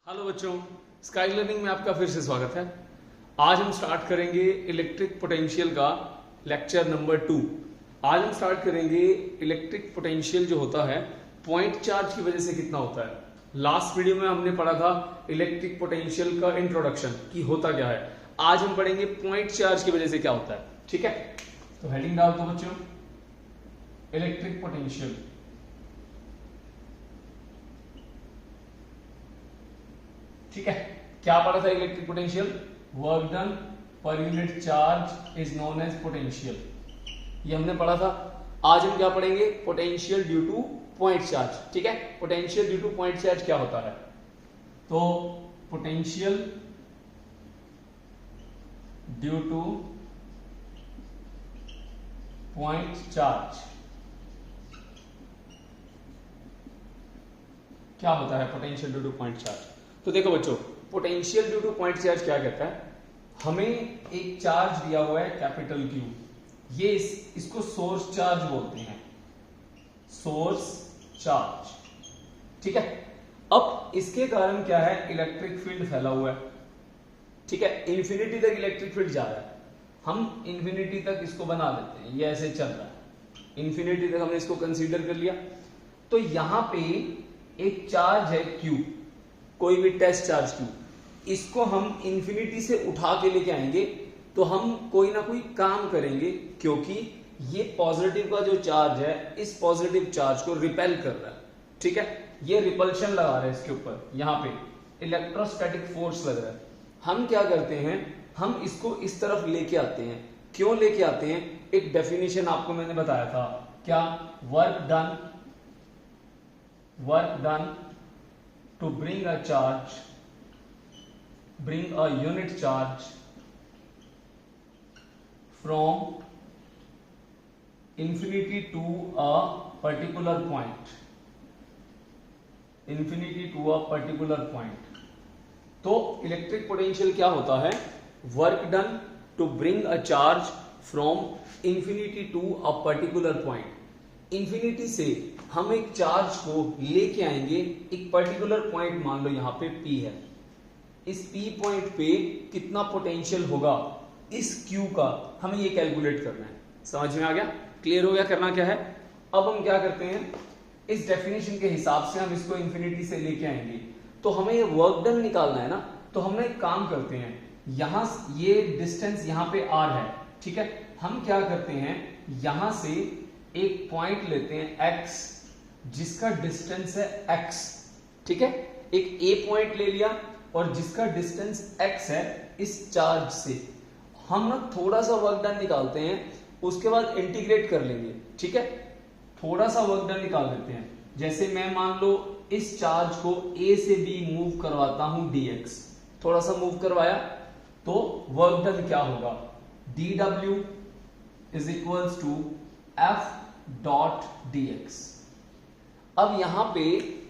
Hello बच्चों, sky learning में आपका फिर से स्वागत है। आज हम स्टार्ट करेंगे इलेक्ट्रिक पोटेंशियल का लेक्चर नंबर 2। आज हम स्टार्ट करेंगे इलेक्ट्रिक पोटेंशियल जो होता है पॉइंट चार्ज की वजह से कितना होता है। लास्ट वीडियो में हमने पढ़ा था इलेक्ट्रिक पोटेंशियल का इंट्रोडक्शन कि होता क्या है। आज हम पढ़ेंगे पॉइंट चार्ज की वजह से क्या होता है। ठीक है, तो हेडिंग डाल दो बच्चों, इलेक्ट्रिक पोटेंशियल। ठीक है, क्या पढ़ा था electric potential? Work done per unit charge is known as potential, ये हमने पढ़ा था। आज हम क्या पढ़ेंगे? Potential due to point charge. ठीक है, potential due to point charge क्या होता है? तो potential due to point charge क्या होता है? Potential due to point charge. तो देखो बच्चों, potential due to point charge क्या कहता है? हमें एक चार्ज दिया हुआ है कैपिटल Q, ये इसको सोर्स चार्ज बोलते हैं, सोर्स चार्ज। ठीक है, अब इसके कारण क्या है? इलेक्ट्रिक फील्ड फैला हुआ है। ठीक है, इंफिनिटी तक इलेक्ट्रिक फील्ड जा रहा है। हम इंफिनिटी तक इसको बना लेते हैं, ये ऐसे चल रहा है, इंफिनिटी तक हमने इसको कंसीडर कर लिया। तो यहां पे एक चार्ज है Q, कोई भी टेस्ट चार्ज Q, इसको हम इंफिनिटी से उठा के लेके आएंगे तो हम कोई ना कोई काम करेंगे, क्योंकि ये पॉजिटिव का जो चार्ज है इस पॉजिटिव चार्ज को रिपेल कर रहा है। ठीक है, ये रिपल्शन लगा रहा है इसके ऊपर, यहां पे इलेक्ट्रोस्टैटिक फोर्स लग रहा है। हम क्या करते हैं? हम इसको इस तरफ लेके आते हैं। क्यों लेके आते हैं? एक डेफिनेशन आपको मैंने बताया था, क्या? Work done to bring a unit charge from infinity to a particular point, तो इलेक्ट्रिक पोटेंशियल क्या होता है? Work done to bring a charge from infinity to a particular point. Infinity से हम एक चार्ज को लेके आएंगे एक पर्टिकुलर पॉइंट, मान लो यहां पे P है। इस P पॉइंट पे कितना पोटेंशियल होगा इस Q का, हमें ये कैलकुलेट करना है। समझ में आ गया? क्लियर हो गया? करना क्या है? अब हम क्या करते हैं, इस डेफिनेशन के हिसाब से हम इसको इंफिनिटी से लेके आएंगे, तो हमें ये वर्क डन निकालना है ना। तो हम एक काम करते हैं, यहां ये डिस्टेंस यहां पे R है। ठीक है, हम क्या करते हैं, यहां से एक पॉइंट लेते हैं x, जिसका डिस्टेंस है x। ठीक है, एक A पॉइंट ले लिया और जिसका डिस्टेंस x है इस चार्ज से। हम ना थोड़ा सा वर्क डन निकालते हैं, उसके बाद इंटीग्रेट कर लेंगे। ठीक है, थोड़ा सा वर्क डन निकाल देते हैं। जैसे मैं मान लो इस चार्ज को A से B मूव करवाता हूं dx, थोड़ा सा मूव करवाया, तो वर्क डन क्या होगा? dw is equals to F dot dx। अब यहां पे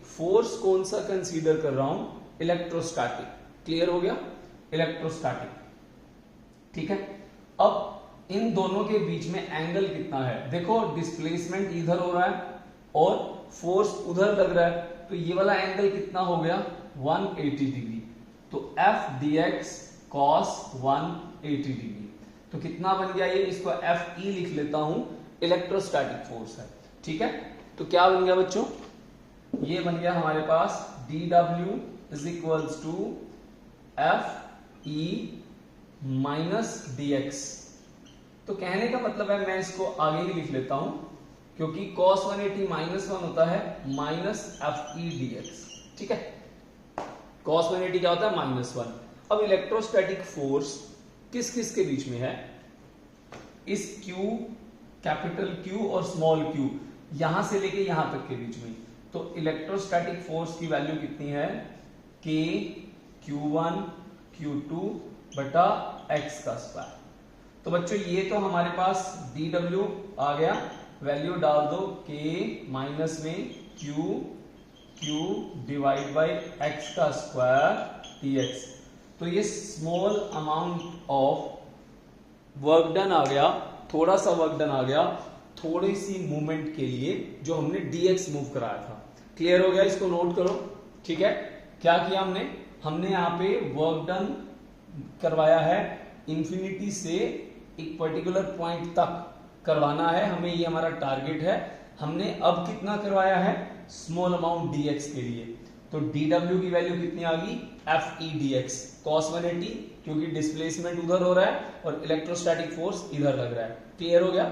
फोर्स कौन सा कंसीडर कर रहा हूं? इलेक्ट्रोस्टैटिक। क्लियर हो गया? इलेक्ट्रोस्टैटिक। ठीक है, अब इन दोनों के बीच में एंगल कितना है? देखो, डिस्प्लेसमेंट इधर हो रहा है और फोर्स उधर लग रहा है, तो ये वाला एंगल कितना हो गया? 180 डिग्री। तो F dx cos 180 डिग्री। तो कितना बन गया ये? इसको Fe लिख लेता हूं, इलेक्ट्रोस्टैटिक फोर्स है। ठीक है, तो क्या बन गया बच्चों? ये बन गया हमारे पास dw is equals to Fe minus dx। तो कहने का मतलब है, मैं इसको आगे ही लिख लेता हूं, क्योंकि cos 180 माइनस 1 होता है माइनस Fe dx। ठीक है, cos 180 क्या होता है? माइनस 1। अब इलेक्ट्रोस्टैटिक फोर्स किस किस के बीच में है? इस Q, कैपिटल Q और स्मॉल q, यहां से लेके यहां तक के बीच में। तो इलेक्ट्रोस्टैटिक फोर्स की वैल्यू कितनी है? K Q1 Q2 बटा x का स्क्वायर। तो बच्चों ये तो हमारे पास dw आ गया, वैल्यू डाल दो K माइनस में Q डिवाइड बाई x का स्क्वायर dx। तो ये small amount of work done आ गया, थोड़ा सा वर्क डन आ गया, थोड़ी सी मूवमेंट के लिए जो हमने dx मूव कराया था। क्लियर हो गया? इसको नोट करो। ठीक है, क्या किया हमने यहाँ पे वर्क डन करवाया है इंफिनिटी से एक पर्टिकुलर पॉइंट तक करवाना है हमें, ये हमारा टारगेट है। हमने अब कितना करवाया है, स्मॉल अमाउंट dx के लिए, तो dw की वैल्यू कितनी आ गई, F E D x cos 180, क्योंकि डिस्प्लेसमेंट उधर हो रहा है और इलेक्ट्रोस्टैटिक फोर्स इधर लग रहा है। क्लियर हो गया।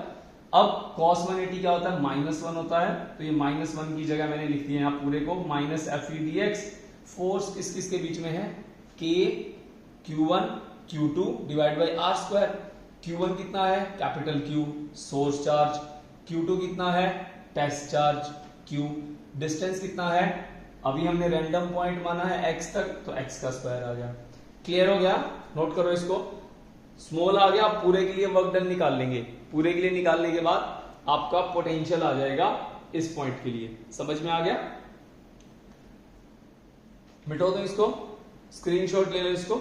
अब cos 180 क्या होता है, -1 होता है, तो ये -1 की जगह मैंने लिख दिया यहाँ पूरे को minus F E D X. Force किस किस के बीच में है, k q1 q2 divide by R square. q1 कितना है, capital Q source charge, q2 कितना है, टेस्ट चार्ज q, डिस्टेंस कितना है, अभी हमने रैंडम पॉइंट माना है x तक, तो x का स्क्वायर आ गया। क्लियर हो गया, नोट करो इसको। स्मॉल आ गया, पूरे के लिए वर्क डन निकाल लेंगे, पूरे के लिए निकालने के बाद आपका पोटेंशियल आ जाएगा इस पॉइंट के लिए। समझ में आ गया, मिटो दो इसको, स्क्रीनशॉट ले लो इसको।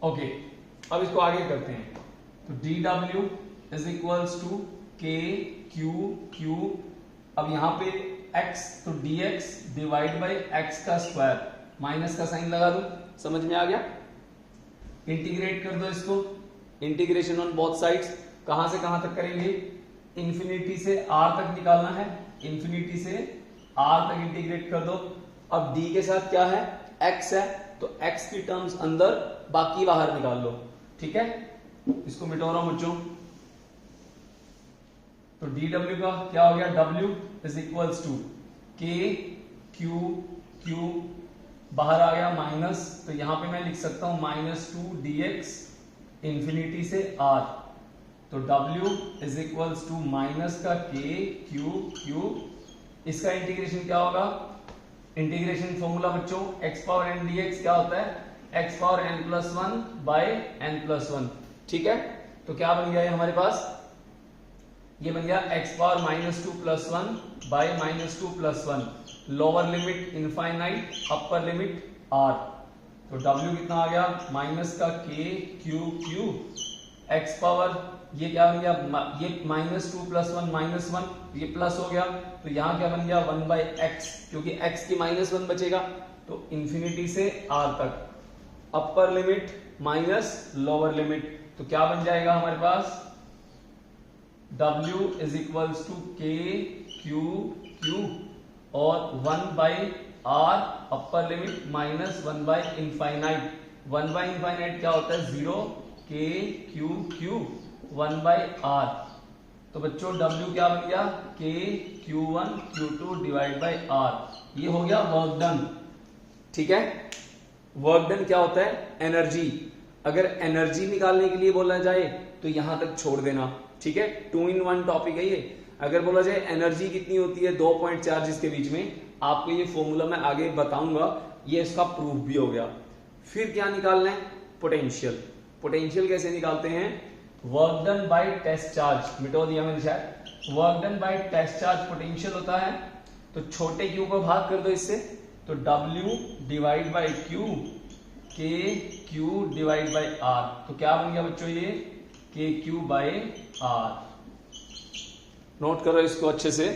ओके, अब इसको आगे करते हैं। तो dw is equals to k q q, अब यहां पे x, तो dx डिवाइड बाई x का स्क्वायर, माइनस का साइन लगा दो। समझ में आ गया, इंटीग्रेट कर दो इसको, इंटीग्रेशन ऑन बोथ साइड्स। कहां से कहां तक करेंगे, इंफिनिटी से r तक निकालना है, इंफिनिटी से r तक इंटीग्रेट कर दो। अब d के साथ क्या है, x है, तो x की टर्म्स अंदर, बाकी बाहर निकाल लो। ठीक है, इसको मिटा रहा हूं बच्चों। तो dw का क्या हो गया, w is equals to k q q, बाहर आ गया माइनस, तो यहां पे मैं लिख सकता हूं -2 dx इंफिनिटी से r, तो w is equals to minus का k q q। इसका इंटीग्रेशन क्या होगा, इंटीग्रेशन फॉर्मूला बच्चों x पावर n dx क्या होता है, x power n+1 bye n+1। ठीक है, तो क्या बन गया है हमारे पास, ये बन गया x power -2 + 1 by -2 + 1, lower limit infinite, upper limit r, तो w कितना आ गया, माइनस का k q q, x power ये क्या बन गया, ये -2 + 1 -1, ये प्लस हो गया, तो यहां क्या बन गया 1/x, क्योंकि x की -1 बचेगा, तो इंफिनिटी से r तक, upper limit minus lower limit, तो क्या बन जाएगा हमारे पास, w is equals to k q q और 1/r अपर लिमिट माइनस 1/इनफाइनाइट, 1/इनफाइनाइट क्या होता है 0, k q q 1/r, तो बच्चों w क्या बन गया, k q1 q2 divide by r, ये हो गया वर्क डन। ठीक है, वर्क डन क्या होता है, एनर्जी। अगर एनर्जी निकालने के लिए बोला जाए तो यहां तक छोड़ देना। ठीक है, 2 in 1 टॉपिक है ये। अगर बोला जाए एनर्जी कितनी होती है 2 पॉइंट चार्जेस के बीच में, आपको ये फॉर्मूला मैं आगे बताऊंगा, ये इसका प्रूफ भी हो गया। फिर क्या निकालना है, पोटेंशियल। पोटेंशियल कैसे निकालते हैं, work done by test charge, मिटो दिया मैंने शायद, work done by test charge potential होता है, तो छोटे क्यू को भाग कर दो इससे, तो w divide by q, k q divide by r, तो क्या बन गया बच्चों ये k q by r। Note करो इसको अच्छे से।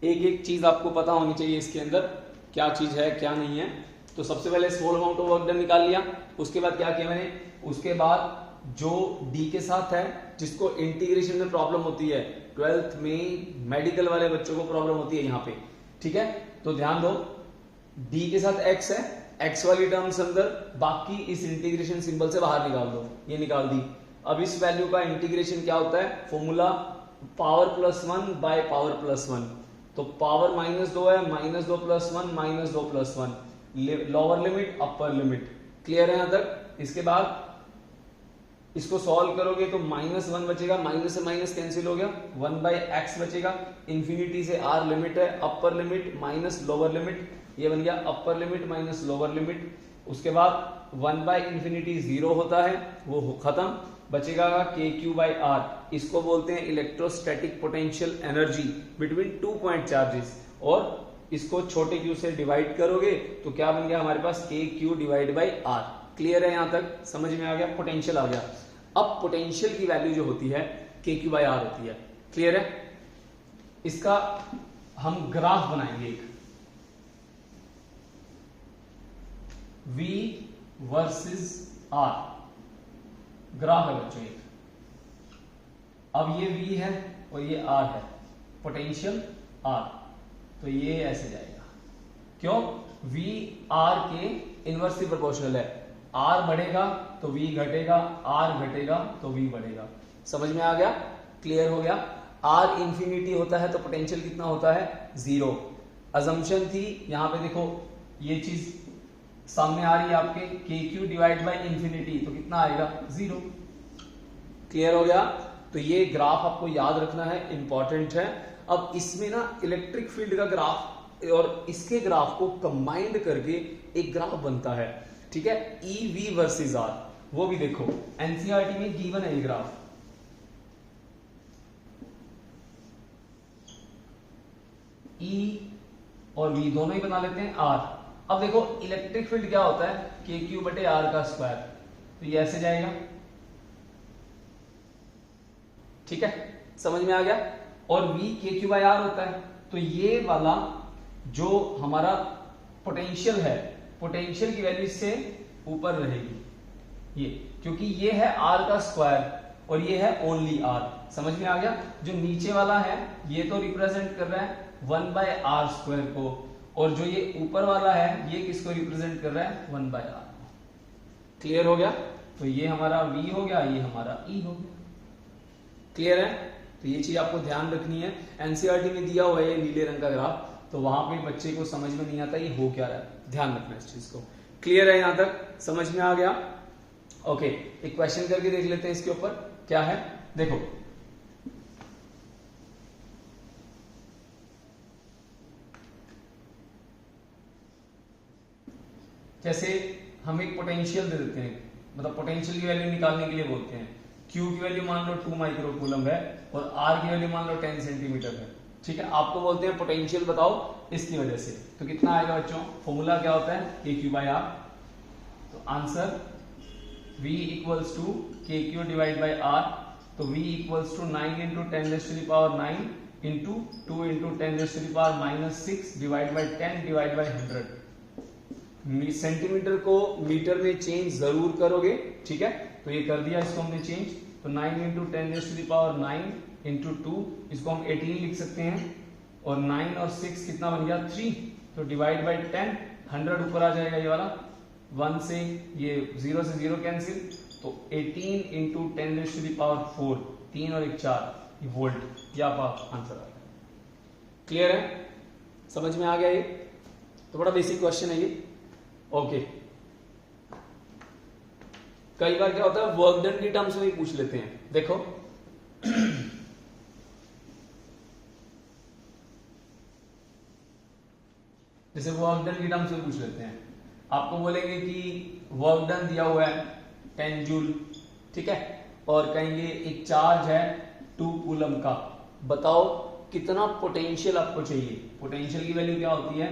एक एक चीज आपको पता होनी चाहिए इसके अंदर, क्या चीज है क्या नहीं है। तो सबसे पहले small amount of work done निकाल लिया, उसके बाद क्या किया मैंने, उसके बाद जो d के साथ है, जिसको इंटीग्रेशन में प्रॉब्लम होती है, 12th में मेडिकल वाले बच्चों को प्रॉब्लम होती है यहाँ पे। ठीक है, तो ध्यान दो, d के साथ x है, x वाली टर्म्स अंदर, बाकी इस इंटीग्रेशन सिंबल से बाहर निकाल दो, ये निकाल दी। अब इस वैल्यू का इंटीग्रेशन क्या होता है, फॉर्मूला पावर +1 बाय पावर +1, तो पावर -2 है, -2 + 1 -2 + 1, lower limit upper limit. Clear है यहां तक। इसके बाद इसको सॉल्व करोगे तो -1 बचेगा, माइनस से माइनस कैंसिल हो गया, 1/x बचेगा, इंफिनिटी से r लिमिट है, अपर लिमिट माइनस लोअर लिमिट, ये बन गया अपर लिमिट माइनस लोअर लिमिट। उसके बाद 1/∞ 0 होता है, वो खत्म, बचेगा kq/r, इसको बोलते हैं electrostatic potential energy between 2 point charges, और इसको छोटे q से डिवाइड करोगे तो क्या बन गया हमारे पास kq/r। क्लियर है यहां तक, समझ में आ गया, पोटेंशियल आ गया। अब पोटेंशियल की वैल्यू जो होती है KQ/R होती है। क्लियर है? इसका हम ग्राफ बनाएंगे एक, V वर्सेस R ग्राफ है बच्चों एक। अब ये V है और ये R है, पोटेंशियल R, तो ये ऐसे जाएगा। क्यों? V R के इनवर्सली प्रोपोर्शनल है। R बढ़ेगा तो V घटेगा, R घटेगा तो V बढ़ेगा। समझ में आ गया? क्लियर हो गया? R इंफिनिटी होता है तो पोटेंशियल कितना होता है? 0। अजम्पशन थी, यहां पे देखो ये चीज सामने आ रही है आपके, KQ डिवाइड बाई इंफिनिटी, तो कितना आएगा? 0। क्लियर हो गया? तो ये ग्राफ आपको याद रखना है, इंपॉर्टेंट है। अब इसमें ना इलेक्ट्रिक फील्ड का ग्राफ और इसके ग्राफ को कंबाइंड करके एक ग्राफ बनता है, ठीक है? EV वर्सेस R, वो भी देखो एनसीईआरटी में गिवन है ये ग्राफ। E और V दोनों ही बना लेते हैं R। अब देखो इलेक्ट्रिक फील्ड क्या होता है? KQ/R का स्क्वायर, तो ये ऐसे जाएगा। ठीक है, समझ में आ गया? और V KQ/R होता है, तो ये वाला जो हमारा पोटेंशियल है, पोटेंशियल की वैल्यू इससे ऊपर रहेगी ये, क्योंकि ये है R का स्क्वायर और ये है ओनली R। समझ में आ गया? जो नीचे वाला है ये तो रिप्रेजेंट कर रहा है 1/R² को, और जो ये ऊपर वाला है ये किसको रिप्रेजेंट कर रहा है? 1/R। क्लियर हो गया? तो ये हमारा V हो गया, ये हमारा E हो गया। क्लियर है? तो ये चीज आपको ध्यान रखनी है। एनसीईआरटी में दिया हुआ है ये नीले रंग का ग्राफ, तो वहां पे बच्चे को समझ में नहीं आता ये हो क्या रहा है, ध्यान रखना इस चीज को। क्लियर है? यहां तक समझ में आ गया? ओके, एक क्वेश्चन करके देख लेते हैं इसके ऊपर। क्या है? देखो, जैसे हम एक पोटेंशियल दे देते हैं, मतलब पोटेंशियल की वैल्यू निकालने के लिए बोलते हैं। Q की वैल्यू मान लो 2 माइक्रोकूलम है और R की वैल्यू मान लो 10 सेंटीमीटर है। ठीक है, आपको बोलते हैं पोटेंशियल बताओ इसकी वजह से, तो कितना आएगा बच्चों? फॉर्मूला क्या होता है? KQ/R। तो answer V equals to KQ divide by R, तो V equals to 9 into 10⁻⁹ into 2 into 10⁻⁻⁶ divide by 10 divide by 100। Centimetre को मीटर में चेंज जरूर करोगे, ठीक है? तो ये कर दिया इसको हमने चेंज, तो 9 इंटू 10⁻⁹ इंटू 2, इसको हम 18 लिख सकते हैं, और 9 और 6 कितना बन गया? 3, तो डिवाइड बाई 10, 100 ऊपर आ जाएगा ये वाला, 1 से ये 0 से 0 कैंसिल, तो 18 इंटू 10⁴, 3 और 1 4, ये वोल्ट, ये आपका आंसर आ गया। क्लियर है? समझ में आ गया? ये तो बड़ा बेसिक क्वेश्चन है ये। ओके, कई बार क्या होता है वर्क डन की टर्म्स में ही पूछ लेते हैं। देखो जैसे वर्क डन की टर्म्स में पूछ लेते हैं, आपको बोलेंगे कि वर्क डन दिया हुआ है 10 जूल, ठीक है, और कहेंगे एक चार्ज है 2 कूलम का, बताओ कितना पोटेंशियल आपको चाहिए। पोटेंशियल की वैल्यू क्या होती है?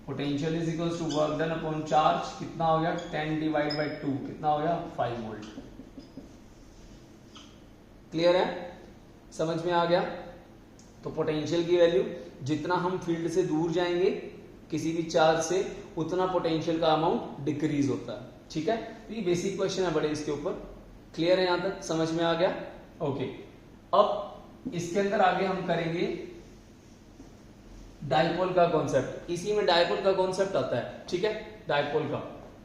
Potential is equals to work done upon charge, कितना हो गया? 10 डिवाइड बाई 2, कितना हो गया? 5 वोल्ट। क्लियर है? समझ में आ गया? तो पोटेंशियल की वैल्यू, जितना हम फील्ड से दूर जाएंगे किसी भी चार्ज से, उतना पोटेंशियल का अमाउंट डिक्रीज होता है। ठीक है, तो ये बेसिक क्वेश्चन है बड़े इसके ऊपर। क्लियर है? यहां तक समझ में आ गया? ओके, अब इसके अंदर आगे हम करेंगे डायपोल का कॉन्सेप्ट। इसी में डायपोल का कॉन्सेप्ट आता है, ठीक है, डायपोल का।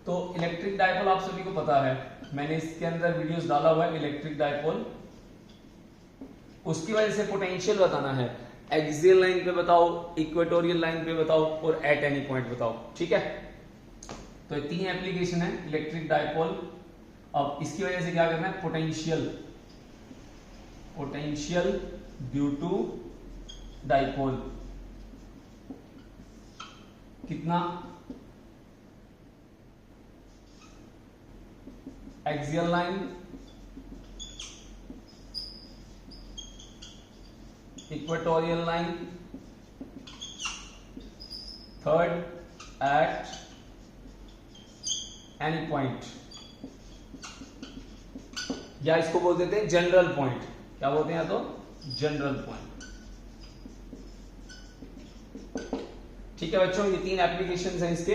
तो इलेक्ट्रिक डायपोल आप सभी को पता है, मैंने इसके अंदर वीडियोस डाला हुआ है इलेक्ट्रिक डायपोल। उसकी वजह से पोटेंशियल बताना है, एक्सियल लाइन पे बताओ, इक्वेटोरियल लाइन पे बताओ, और एट एनी पॉइंट बताओ। ठीक है, तो 3 एप्लीकेशन है इलेक्ट्रिक डायपोल। अब इसकी वजह से क्या करना है? पोटेंशियल ड्यू टू डायपोल कितना? Axial line, equatorial line, third at any point. या इसको बोल देते हैं जनरल पॉइंट। क्या बोलते हैं? तो जनरल पॉइंट। ठीक है बच्चों, ये 3 एप्लीकेशंस हैं इसके।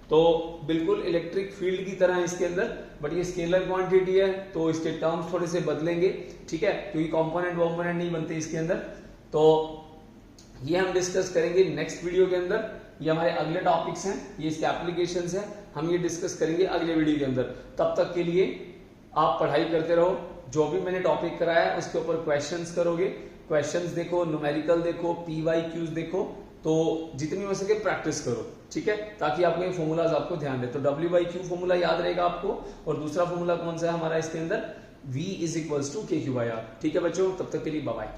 तो बिल्कुल इलेक्ट्रिक फील्ड की तरह है इसके अंदर, बट ये स्केलर क्वांटिटी है तो इसके टर्म्स थोड़े से बदलेंगे। ठीक है, क्योंकि कंपोनेंट वॉम्पोनेंट नहीं बनते इसके अंदर। तो ये हम डिस्कस करेंगे नेक्स्ट वीडियो के अंदर। ये हमारे अगले टॉपिक्स हैं, ये इसके एप्लीकेशंस हैं, हम ये डिस्कस करेंगे अगले वीडियो के अंदर। तब तक के लिए आप पढ़ाई करते रहो, जो भी मैंने टॉपिक कराया है उसके ऊपर क्वेश्चंस करोगे, क्वेश्चंस देखो, न्यूमेरिकल देखो, PYQs देखो, तो जितनी हो सके प्रैक्टिस करो। ठीक है, ताकि आपको ये फॉर्मूलाज आपको ध्यान दे। तो WQ फॉर्मूला याद रहेगा आपको, और दूसरा फॉर्मूला कौन सा है हमारा इसके अंदर? V = KQ/R। ठीक है बच्चों, तब तक के लिए बाय बाय।